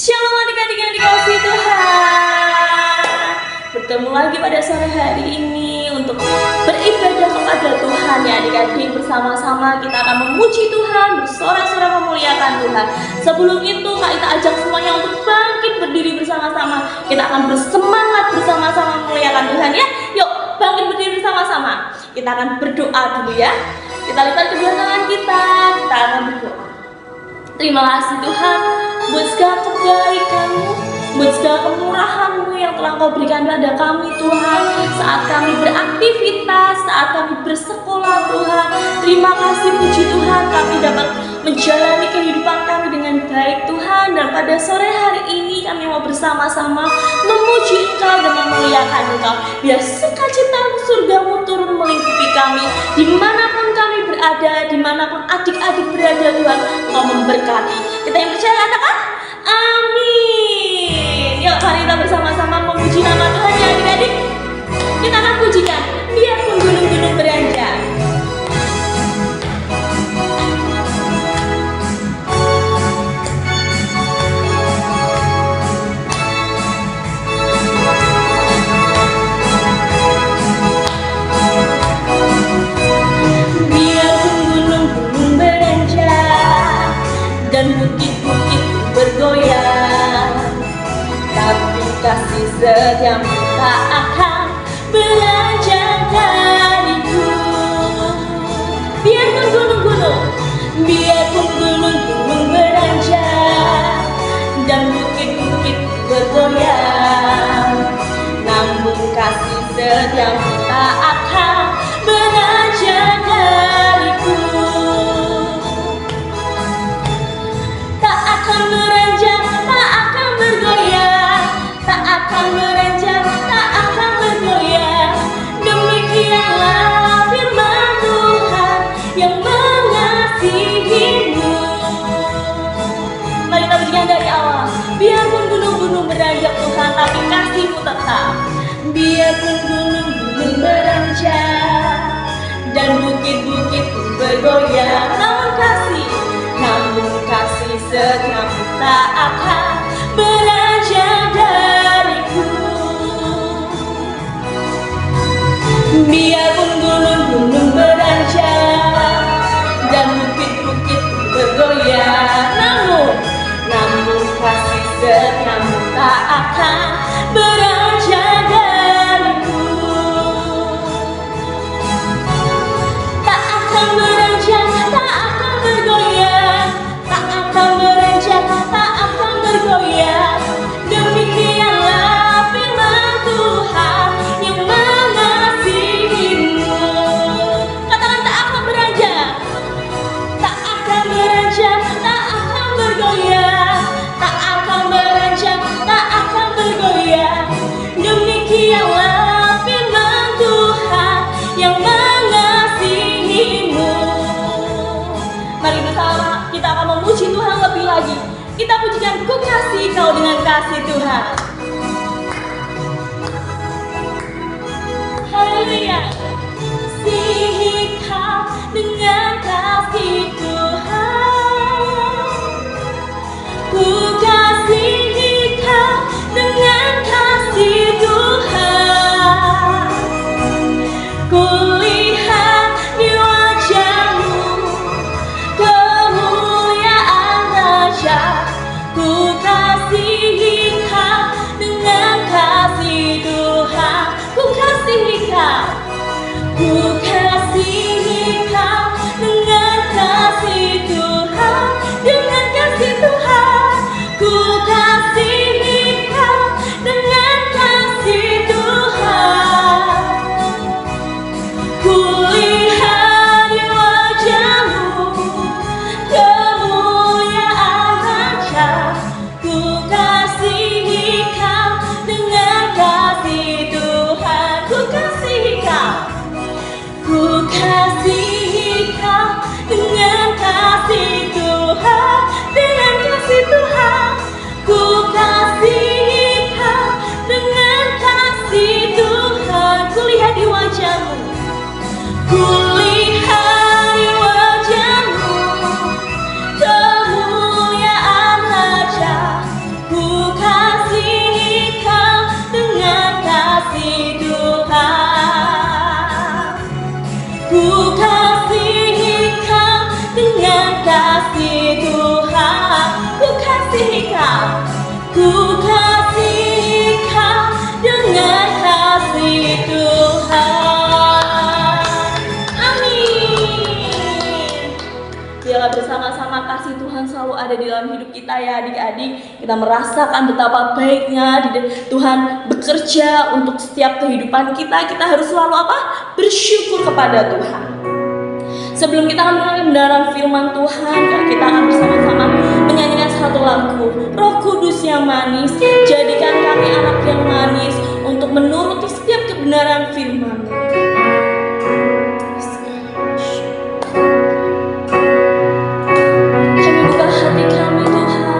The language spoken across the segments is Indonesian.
Shalom adik-adik yang dikasihi Tuhan. Bertemu lagi pada sore hari ini untuk beribadah kepada Tuhan ya adik-adik. Bersama-sama kita akan memuji Tuhan, bersorak-sorai memuliakan Tuhan. Sebelum itu Kak Ita ajak semuanya untuk bangkit berdiri bersama-sama. Kita akan bersemangat bersama-sama memuliakan Tuhan ya. Yuk bangkit berdiri bersama-sama. Kita akan berdoa dulu ya. Kita lipat kedua tangan kita akan berdoa. Terima kasih Tuhan buat segala kebaikan-Mu, buat segala kemurahan-Mu yang telah Kau berikan pada kami Tuhan. Saat kami beraktivitas, saat kami bersekolah Tuhan. Terima kasih puji Tuhan kami dapat menjalani kehidupan kami dengan baik Tuhan. Dan pada sore hari ini kami mau bersama-sama memuji Engkau dan memuliakan Engkau. Biar sukacita-Mu, surga-Mu turun melingkupi kami. Dimanapun kami berada, dimanapun adik-adik berada Tuhan, Engkau memberkati. Kita yang percaya katakan amin. Yuk mari kita bersama-sama memuji nama Tuhan ya adik-adik. Kita akan pujikan biarpun gunung-gunung beranjak. Dan bukit-bukit bergoyang, tapi kasih setiamu tak akan beranjak dariku. Biarpun gunung-gunung beranjak dan bukit-bukit bergoyang, namun kasih setiamu tak akan beranjak dariku. Beranjak, tak akan bergoyang, tak akan beranjak, tak akan bergoyang. Demikianlah firman Tuhan yang mengasihimu. Mari kita pujikan dari awal. Biarpun gunung-gunung beranjak Tuhan, tapi kasih-Mu tetap. Biarpun gunung-gunung beranjak dan bukit-bukit bergoyang, namun kasih setiamu tak akan beranjak dariku. Biarpun gunung-gunung beranjak dan bukit-bukit bergoyang, namun kasih setiamu tak akan beranjak dariku. Tak akan beranjak, tak akan bergoyang, tak akan beranjak, tak akan bergoyang. Demikianlah firman Tuhan yang mengasihimu. Katakan tak akan beranjak, tak akan beranjak, tak akan bergoyang, tak akan beranjak, tak akan bergoyang. Demikianlah firman Tuhan yang mengasihimu. Mari bersama kita akan memuji Tuhan lebih lagi. Kita pujikan Ku kasih Kau dengan kasih Tuhan. Haleluya. Kasihi Kau dengan kasih Tuhan. Ku kasihi Kau dengan kasih Tuhan. Ku lihat di wajah-Mu kemuliaan Raja. Ku kasihi Kau dengan kasih Tuhan. Ku kasihi Kau. Ku kasihi Kau dengan kasih Tuhan. Dengan kasih Tuhan. Ku kasihi Kau dengan kasih Tuhan. Ku lihat di wajah-Mu kemuliaan Raja. Ku kasihi Kau dengan kasih Tuhan. Ku kasihi Kau. tetap ku kasih kau dengan kasih Tuhan. Amin. Biarlah bersama-sama kasih Tuhan selalu ada di dalam hidup kita ya adik-adik. Kita merasakan betapa baiknya Tuhan bekerja untuk setiap kehidupan kita. Kita harus selalu apa? Bersyukur kepada Tuhan. Sebelum kita akan mendengar kebenaran firman Tuhan, kita akan bersama-sama menyanyikan satu lagu, Roh Kudus yang manis, jadikan kami anak yang manis untuk menuruti setiap kebenaran firman. Kami buka hati kami Tuhan.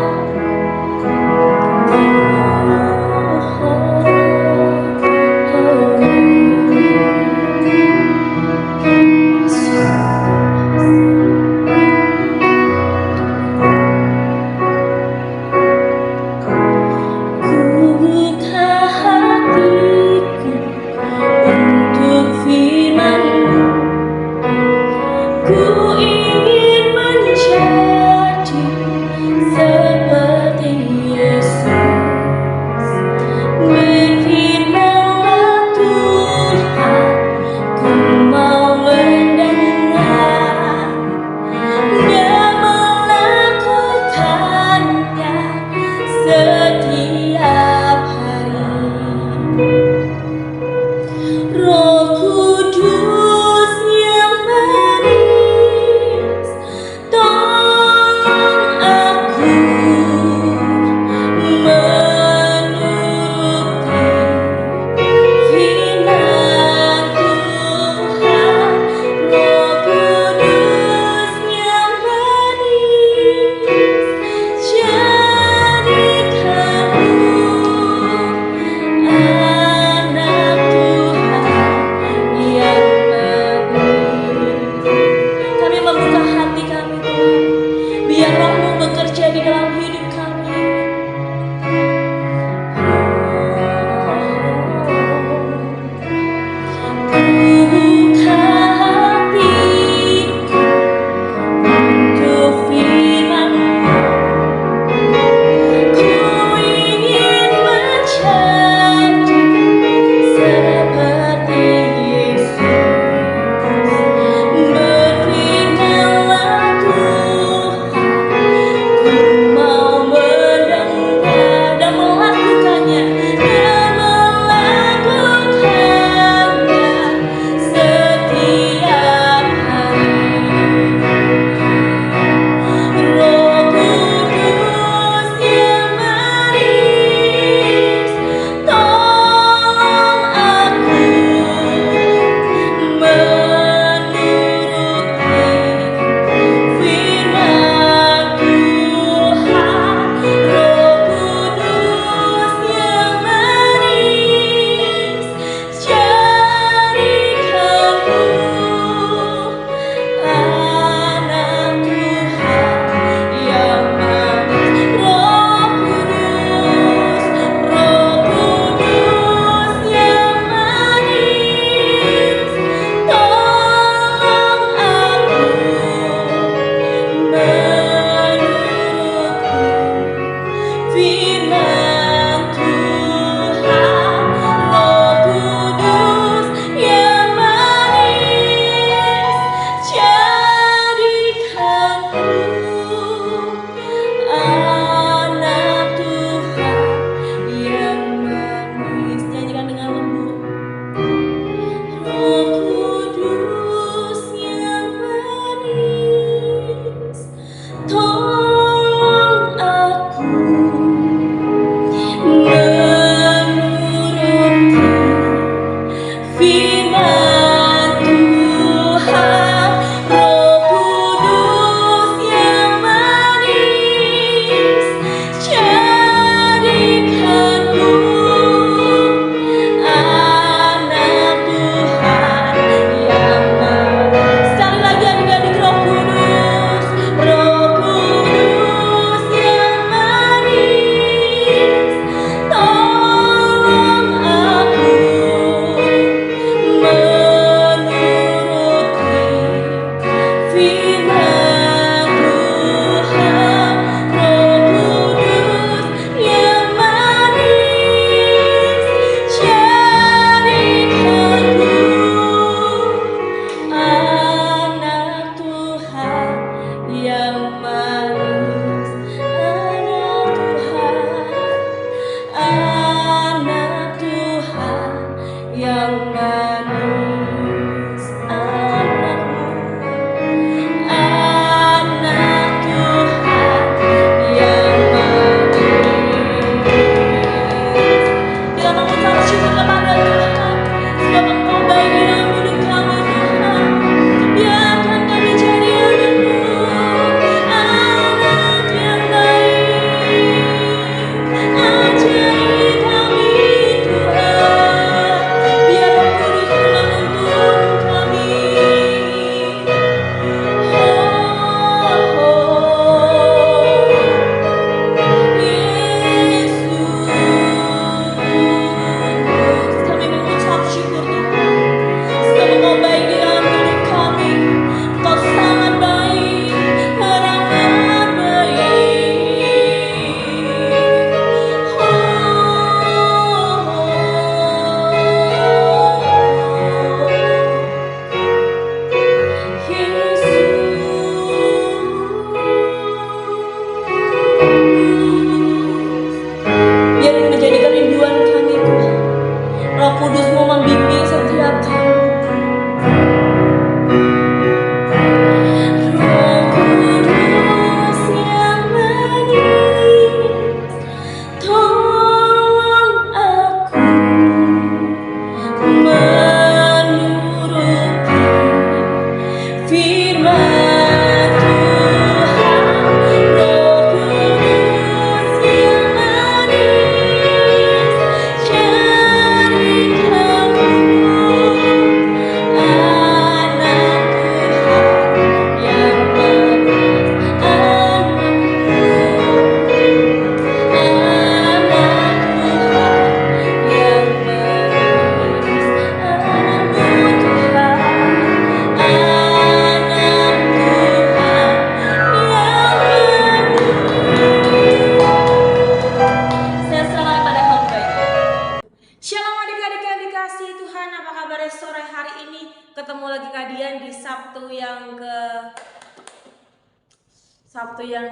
ketemu lagi kalian di Sabtu yang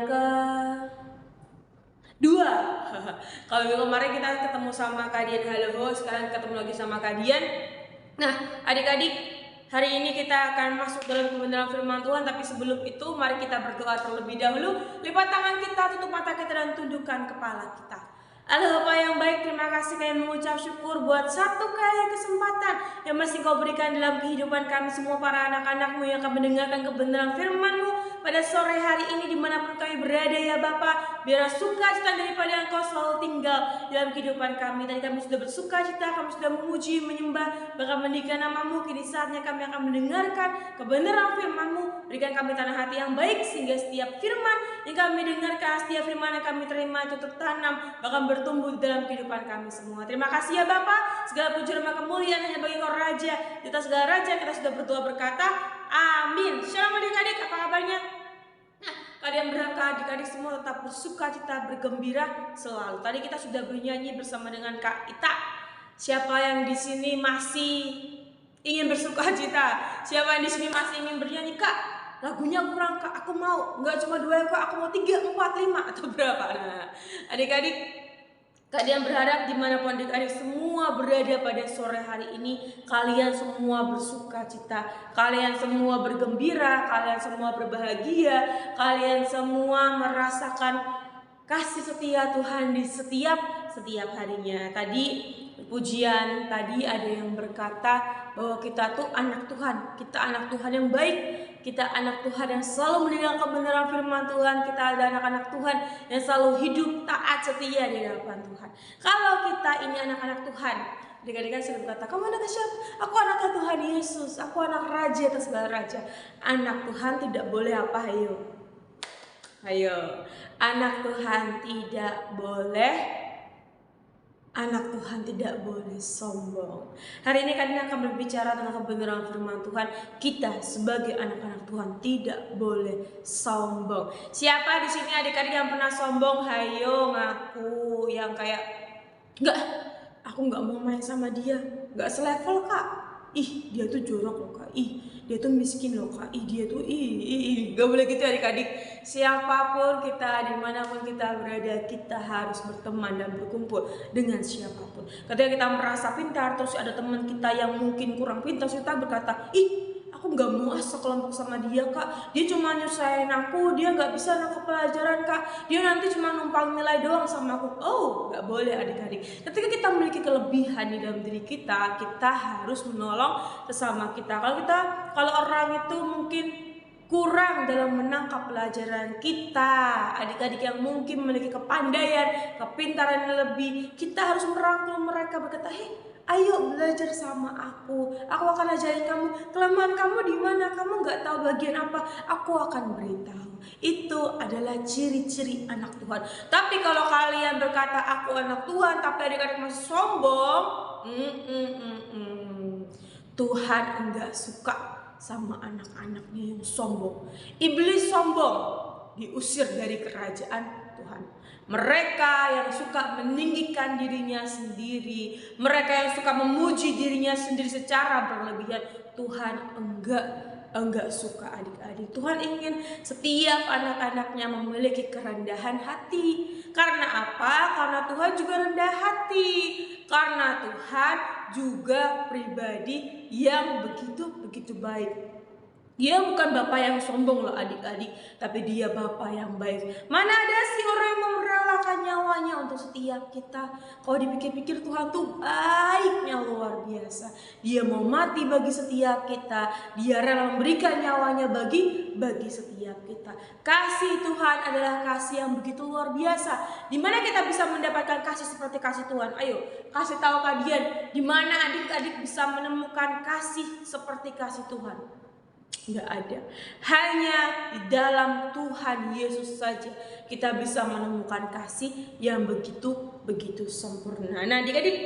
ke dua. Kalau minggu kemarin kita ketemu sama kalian halo, sekarang ketemu lagi sama kalian. Nah, adik-adik, hari ini kita akan masuk dalam kebenaran firman Tuhan. Tapi sebelum itu, mari kita berdoa terlebih dahulu. Lipat tangan kita, tutup mata kita, dan tundukkan kepala kita. Allah Bapa yang baik, terima kasih kami mengucap syukur buat satu kali kesempatan yang masih Kau berikan dalam kehidupan kami semua para anak-anak-Mu yang akan mendengarkan kebenaran firman-Mu pada sore hari ini dimanapun kami berada ya Bapa. Biar sukacita daripada Engkau selalu tinggal dalam kehidupan kami. Tadi kami sudah bersuka cita, kami sudah memuji, menyembah, bahkan meninggikan nama-Mu. Kini saatnya kami akan mendengarkan kebenaran firman-Mu. Berikan kami tanah hati yang baik sehingga setiap firman yang kami dengarkan, setiap firman yang kami terima itu tertanam, bahkan bertumbuh dalam kehidupan kami semua. Terima kasih ya Bapa. Segala puji dan kemuliaan hanya bagi Kau Raja. Di atas segala Raja kita sudah berdoa berkata, amin. Shalom adik-adik, apa kabarnya? Nah, kalian berharap adik-adik semua tetap bersuka cita, bergembira selalu. Tadi kita sudah bernyanyi bersama dengan Kak Ita. Siapa yang di sini masih ingin bersuka cita? Siapa yang di sini masih ingin bernyanyi, Kak? Lagunya kurang, Kak. Aku mau. Enggak cuma 2, Kak. Aku mau 3, 4, 5 atau berapa? Nah, adik-adik, kalian berharap dimanapun adik-adik semua berada pada sore hari ini, kalian semua bersuka cita, kalian semua bergembira, kalian semua berbahagia, kalian semua merasakan kasih setia Tuhan di setiap harinya. Tadi pujian tadi ada yang berkata bahwa kita tuh anak Tuhan, kita anak Tuhan yang baik, kita anak Tuhan yang selalu mendengar kebenaran firman Tuhan, kita ada anak-anak Tuhan yang selalu hidup taat setia di hadapan Tuhan. Kalau kita ini anak-anak Tuhan, adik-adik kan sering berkata, kamu anak siapa? Aku anak Tuhan Yesus, aku anak Raja atas segala Raja. Anak Tuhan tidak boleh apa? Ayo, anak Tuhan tidak boleh sombong. Hari ini kalian akan berbicara tentang kebenaran firman Tuhan. Kita sebagai anak-anak Tuhan tidak boleh sombong. Siapa di sini adik-adik yang pernah sombong? Hayo ngaku, yang kayak aku nggak mau main sama dia, nggak selevel Kak. Ih, dia tuh jorok loh Kak. Ih, dia tuh miskin loh Kak. Ih, dia tuh gak boleh gitu adik-adik. Siapapun kita, dimanapun kita berada, kita harus berteman dan berkumpul dengan siapapun. Ketika kita merasa pintar, terus ada teman kita yang mungkin kurang pintar, kita berkata, aku gak mau sekelompok sama dia Kak. Dia cuma nyusahin aku, dia gak bisa nangkep pelajaran Kak. Dia nanti cuma numpang nilai doang sama aku. Oh, gak boleh adik-adik. Ketika kita memiliki kelebihan di dalam diri kita, kita harus menolong sesama kita. Kalau orang itu mungkin kurang dalam menangkap pelajaran kita, adik-adik yang mungkin memiliki kepandaian, kepintaran yang lebih, kita harus merangkul mereka, berkata, ayo belajar sama aku akan ajarin kamu, kelemahan kamu di mana, kamu nggak tahu bagian apa, aku akan beritahu. Itu adalah ciri-ciri anak Tuhan. Tapi kalau kalian berkata aku anak Tuhan, tapi adik-adik masih sombong, Tuhan enggak suka sama anak-anaknya yang sombong. Iblis sombong, diusir dari kerajaan Tuhan. Mereka yang suka meninggikan dirinya sendiri, mereka yang suka memuji dirinya sendiri secara berlebihan, Tuhan enggak suka adik-adik. Tuhan ingin setiap anak-anaknya memiliki kerendahan hati. Karena apa? Karena Tuhan juga rendah hati. Karena Tuhan juga pribadi yang begitu baik. Dia bukan Bapa yang sombong loh adik-adik, tapi dia Bapa yang baik. Mana ada sih orang yang mau merelakan nyawanya untuk setiap kita? Kalau dipikir-pikir Tuhan tuh baiknya luar biasa. Dia mau mati bagi setiap kita. Dia rela memberikan nyawanya bagi setiap kita. Kasih Tuhan adalah kasih yang begitu luar biasa. Di mana kita bisa mendapatkan kasih seperti kasih Tuhan? Ayo, kasih tahu kalian di mana adik-adik bisa menemukan kasih seperti kasih Tuhan. Nggak ada. Hanya di dalam Tuhan Yesus saja kita bisa menemukan kasih yang begitu sempurna. Nah, adik-adik,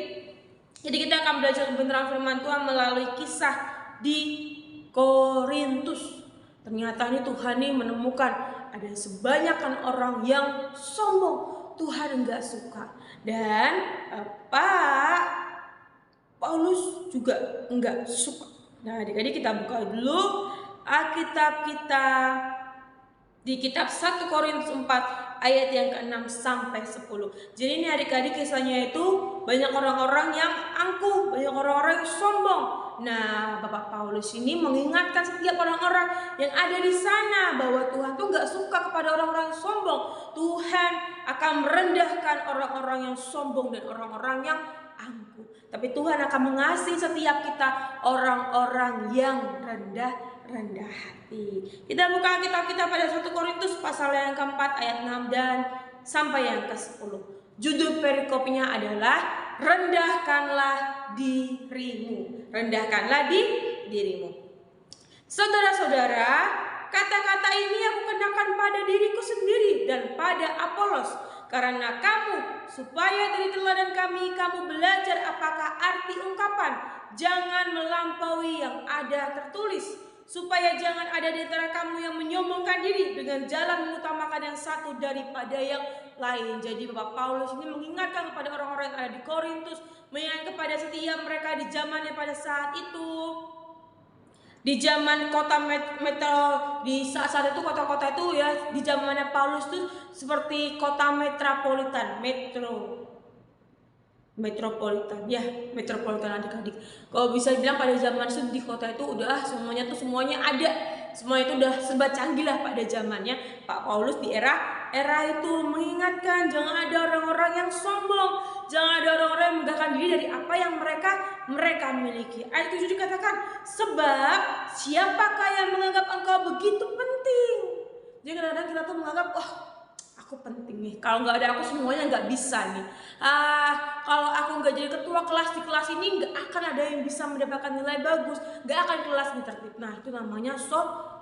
jadi kita akan belajar kebenaran firman Tuhan melalui kisah di Korintus. Ternyata ini Tuhan ini menemukan ada sebanyakan orang yang sombong. Tuhan enggak suka. Dan Paulus juga enggak suka. Nah, adik-adik kita buka dulu Alkitab kita di kitab 1 Korintus 4 ayat yang ke-6 sampai 10. Jadi ini adik-adik kisahnya itu banyak orang-orang yang angkuh, banyak orang-orang yang sombong. Nah, Bapak Paulus ini mengingatkan setiap orang-orang yang ada di sana bahwa Tuhan tuh gak suka kepada orang-orang yang sombong. Tuhan akan merendahkan orang-orang yang sombong dan orang-orang yang angkuh. Tapi Tuhan akan mengasihi setiap kita orang-orang yang rendah hati. Kita buka kitab kita pada 1 Korintus pasal yang keempat ayat 6 dan sampai yang ke-10. Judul perikopnya adalah rendahkanlah dirimu. Rendahkanlah dirimu. Saudara-saudara, kata-kata ini aku kenakan pada diriku sendiri dan pada Apolos, karena kamu, supaya dari teladan kami kamu belajar apakah arti ungkapan jangan melampaui yang ada tertulis, supaya jangan ada di antara kamu yang menyombongkan diri dengan jalan mengutamakan yang satu daripada yang lain. Jadi Bapak Paulus ini mengingatkan kepada orang-orang yang ada di Korintus, mengingatkan kepada setiap mereka di zamannya pada saat itu. Di zaman kota metro, di saat itu kota-kota itu ya, di zamannya Paulus itu seperti kota metropolitan adik-adik. Kalau bisa bilang pada zaman itu di kota itu udah semuanya ada, semua itu udah serba canggih lah pada zamannya Pak Paulus di era itu mengingatkan jangan ada orang-orang yang sombong, jangan ada orang-orang yang megahkan diri dari apa yang mereka miliki. Ayat 7 dikatakan, sebab siapakah yang menganggap engkau begitu penting? Jadi kadang-kadang kita tuh menganggap aku penting nih, kalau nggak ada aku semuanya nggak bisa nih. Kalau aku nggak jadi ketua kelas di kelas ini nggak akan ada yang bisa mendapatkan nilai bagus, nggak akan kelas ini tertib. Nah itu namanya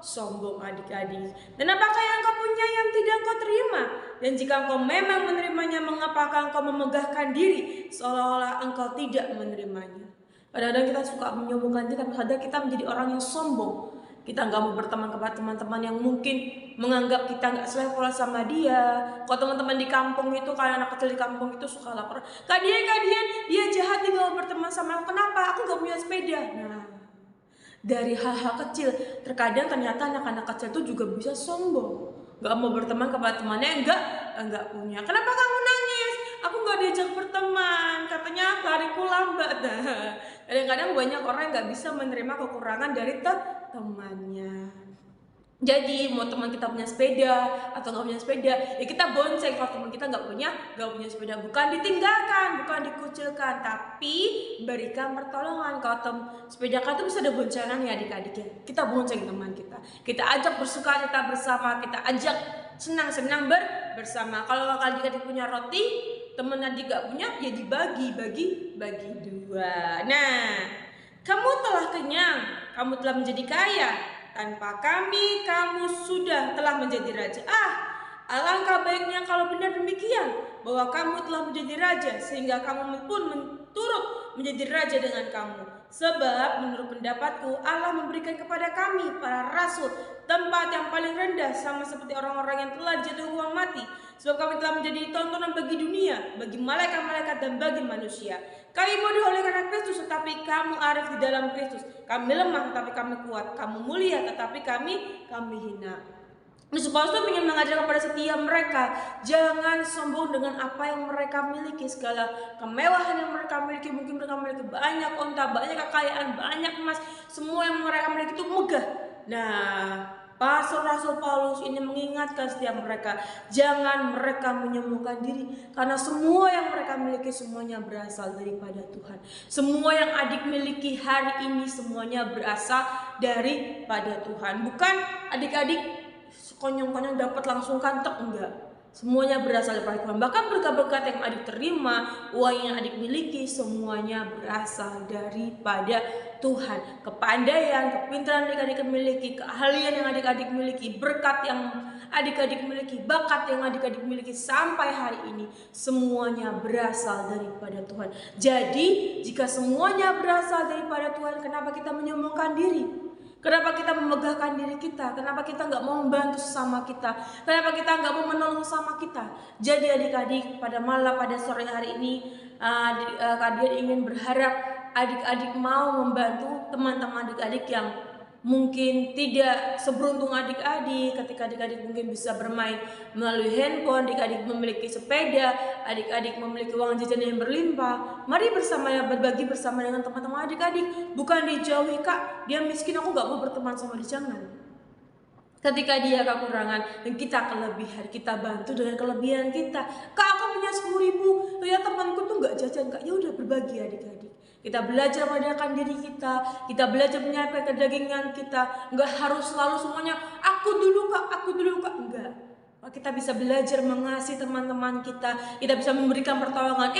sombong adik-adik. Dan apakah yang kau punya yang tidak kau terima? Dan jika engkau memang menerimanya, mengapakah engkau memegahkan diri seolah-olah engkau tidak menerimanya? Kadang-kadang kita suka menyombongkan diri karena kadang kita menjadi orang yang sombong. Kita nggak mau berteman kepada teman-teman yang mungkin menganggap kita nggak selevel sama dia. Kalau teman-teman di kampung itu, kalian anak kecil di kampung itu suka lapor, kadian dia jahat, dia nggak mau berteman sama aku. Kenapa? Aku nggak punya sepeda. Nah, dari hal-hal kecil terkadang ternyata anak-anak kecil itu juga bisa sombong, nggak mau berteman kepada temannya yang nggak punya. Kenapa kamu nangis? Aku nggak diajak berteman, katanya lariku lambat. Kadang-kadang banyak orang yang nggak bisa menerima kekurangan dari temannya. Jadi mau teman kita punya sepeda atau nggak punya sepeda, ya kita bonceng. Kalau teman kita nggak punya sepeda, bukan ditinggalkan, bukan dikucilkan, tapi berikan pertolongan. Kalau sepedakan itu bisa ada boncengan ya adik-adik ya. Kita bonceng teman kita ajak bersuka cita bersama, kita ajak senang-senang bersama. Kalau adik-adik punya roti, teman adik nggak punya, ya dibagi dua. Nah, kamu telah kenyang, kamu telah menjadi kaya. Tanpa kami, kamu sudah telah menjadi raja. Alangkah baiknya kalau benar demikian, bahwa kamu telah menjadi raja, sehingga kamu pun turut menjadi raja dengan kamu. Sebab menurut pendapatku, Allah memberikan kepada kami, para rasul, tempat yang paling rendah, sama seperti orang-orang yang telah jatuh hukuman mati. Sebab kami telah menjadi tontonan bagi dunia, bagi malaikat-malaikat dan bagi manusia. Kami bodoh oleh karena Kristus, tetapi kamu arif di dalam Kristus. Kami lemah, tetapi kami kuat. Kamu mulia, tetapi kami hina. Paulus itu ingin mengajar kepada setiap mereka, jangan sombong dengan apa yang mereka miliki, segala kemewahan yang mereka miliki. Mungkin mereka memiliki banyak onta, banyak kekayaan, banyak emas, semua yang mereka miliki itu megah. Nah, Rasul Paulus ini mengingatkan setiap mereka, jangan mereka menyombongkan diri, karena semua yang mereka miliki semuanya berasal daripada Tuhan. Semua yang adik miliki hari ini semuanya berasal daripada Tuhan. Bukan adik-adik konyong-konyong dapat langsung kantek, enggak. Semuanya berasal dari Tuhan. Bahkan berkat-berkat yang adik terima, uang yang adik miliki, semuanya berasal daripada Tuhan. Kepandaian, kepintaran yang adik-adik miliki, keahlian yang adik-adik miliki, berkat yang adik-adik miliki, bakat yang adik-adik miliki sampai hari ini, semuanya berasal daripada Tuhan. Jadi, jika semuanya berasal daripada Tuhan, kenapa kita menyombongkan diri? Kenapa kita memegahkan diri kita? Kenapa kita nggak mau membantu sesama kita? Kenapa kita nggak mau menolong sesama kita? Jadi adik-adik, pada sore hari ini, kalian ingin berharap adik-adik mau membantu teman-teman adik-adik yang mungkin tidak seberuntung adik-adik, ketika adik-adik mungkin bisa bermain melalui handphone, adik-adik memiliki sepeda, adik-adik memiliki uang jajan yang berlimpah. Mari bersama berbagi bersama dengan teman-teman adik-adik. Bukan dijauhi, Kak, dia miskin, aku gak mau berteman sama dia, jangan. Ketika dia kekurangan dan kita kelebihan, kita bantu dengan kelebihan kita. Kak, aku punya 10.000, ya temanku tuh gak jajan, Kak, ya udah berbagi adik-adik. Kita belajar mengadakan diri kita belajar menyiapkan kedagingan kita. Nggak harus selalu semuanya aku dulu kak, enggak. Kita bisa belajar mengasihi teman-teman kita bisa memberikan pertolongan.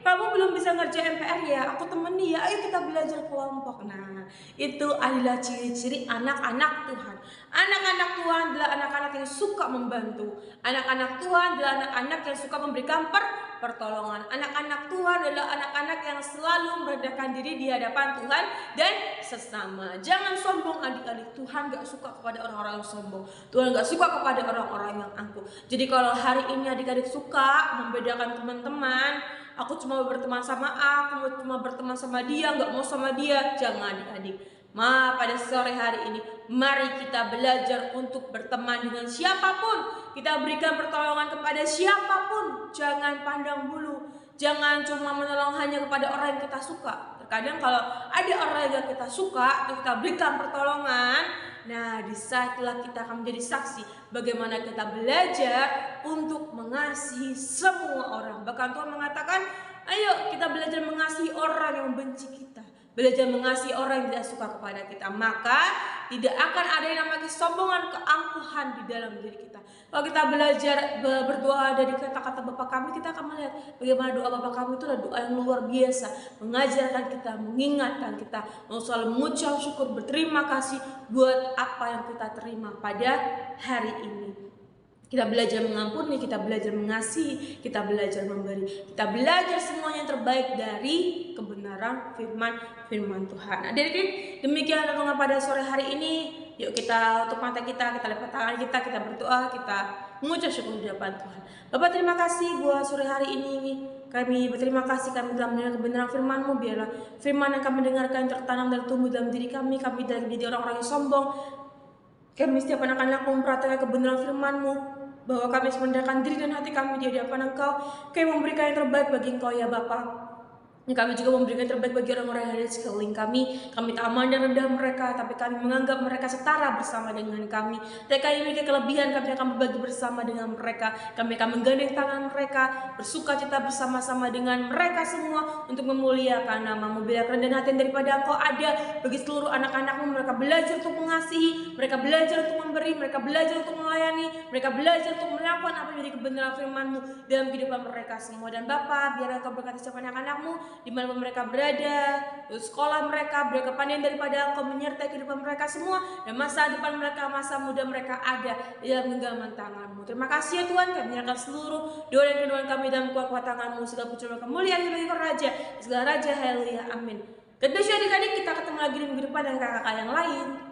Kamu belum bisa ngerjain PR ya, aku temani ya, ayo kita belajar kelompok. Nah, itu adalah ciri-ciri anak-anak Tuhan. Anak-anak Tuhan adalah anak-anak yang suka membantu. Anak-anak Tuhan adalah anak-anak yang suka memberikan pertolongan. Anak-anak Tuhan adalah anak-anak yang selalu merendahkan diri di hadapan Tuhan dan sesama. Jangan sombong adik-adik. Tuhan gak suka kepada orang-orang yang sombong. Tuhan gak suka kepada orang-orang yang angkuh. Jadi kalau hari ini adik-adik suka membedakan teman-teman, aku cuma berteman sama A, aku cuma berteman sama dia, gak mau sama dia, jangan adik-adik. Pada sore hari ini, mari kita belajar untuk berteman dengan siapapun. Kita berikan pertolongan kepada siapapun. Jangan pandang bulu. Jangan cuma menolong hanya kepada orang yang kita suka. Terkadang kalau ada orang yang kita suka, kita berikan pertolongan. Nah, di saat itulah kita akan menjadi saksi bagaimana kita belajar untuk mengasihi semua orang. Bahkan Tuhan mengatakan, ayo kita belajar mengasihi orang yang membenci kita. Belajar mengasihi orang yang tidak suka kepada kita. Maka tidak akan ada yang namanya kesombongan, keangkuhan di dalam diri kita. Kalau kita belajar berdoa dari kata-kata Bapa kami, kita akan melihat bagaimana doa Bapa kami itu adalah doa yang luar biasa. Mengajarkan kita, mengingatkan kita untuk selalu mengucap syukur, berterima kasih buat apa yang kita terima pada hari ini. Kita belajar mengampuni, kita belajar mengasihi, kita belajar memberi. Kita belajar semuanya yang terbaik dari kebenaran firman Tuhan. Adik-adik, demikian renungan pada sore hari ini. Yuk kita tutup mata kita lipat tangan kita berdoa, kita mengucap syukur di hadapan Tuhan. Bapak, terima kasih buat sore hari ini. Kami berterima kasih kami telah mendengar kebenaran firman-Mu. Biarlah firman yang kami dengarkan tertanam dan tumbuh dalam diri kami tidak menjadi orang-orang yang sombong. Kami setiap anak-anak mempraktikkan kebenaran firman-Mu, bahwa kami merendahkan diri dan hati kami di hadapan Engkau. Kami memberikan yang terbaik bagi Engkau ya Bapa. Kami juga memberikan yang terbaik bagi orang-orang yang ada di sekeliling kami. Kami tak memandang rendah mereka, tapi kami menganggap mereka setara bersama dengan kami. Dan kami memiliki kelebihan, kami akan berbagi bersama dengan mereka. Kami akan menggandeng tangan mereka, bersuka cita bersama-sama dengan mereka semua untuk memuliakan nama-Mu. Bila kerendahan hati daripada Engkau ada bagi seluruh anak-anak-Mu, mereka belajar untuk mengasihi, mereka belajar untuk memberi, mereka belajar untuk melayani, mereka belajar untuk melakukan apa yang menjadi kebenaran firman-Mu dalam kehidupan mereka semua. Dan Bapa, biar Engkau berkati setiap anak-anak-Mu di mana mereka berada, sekolah mereka, biar kepandaian daripada Engkau menyertai kehidupan mereka semua, dan masa depan mereka, masa muda mereka ada di dalam genggaman tangan-Mu. Terima kasih ya Tuhan, kami menyerahkan seluruh doa dan kehidupan kami dalam kuat tangan-Mu, segala puji dan kemuliaan bagi Raja, segala Raja, haleluya, amin. God bless you adik-adik, kita ketemu lagi di minggu depan dengan kakak-kakak yang lain.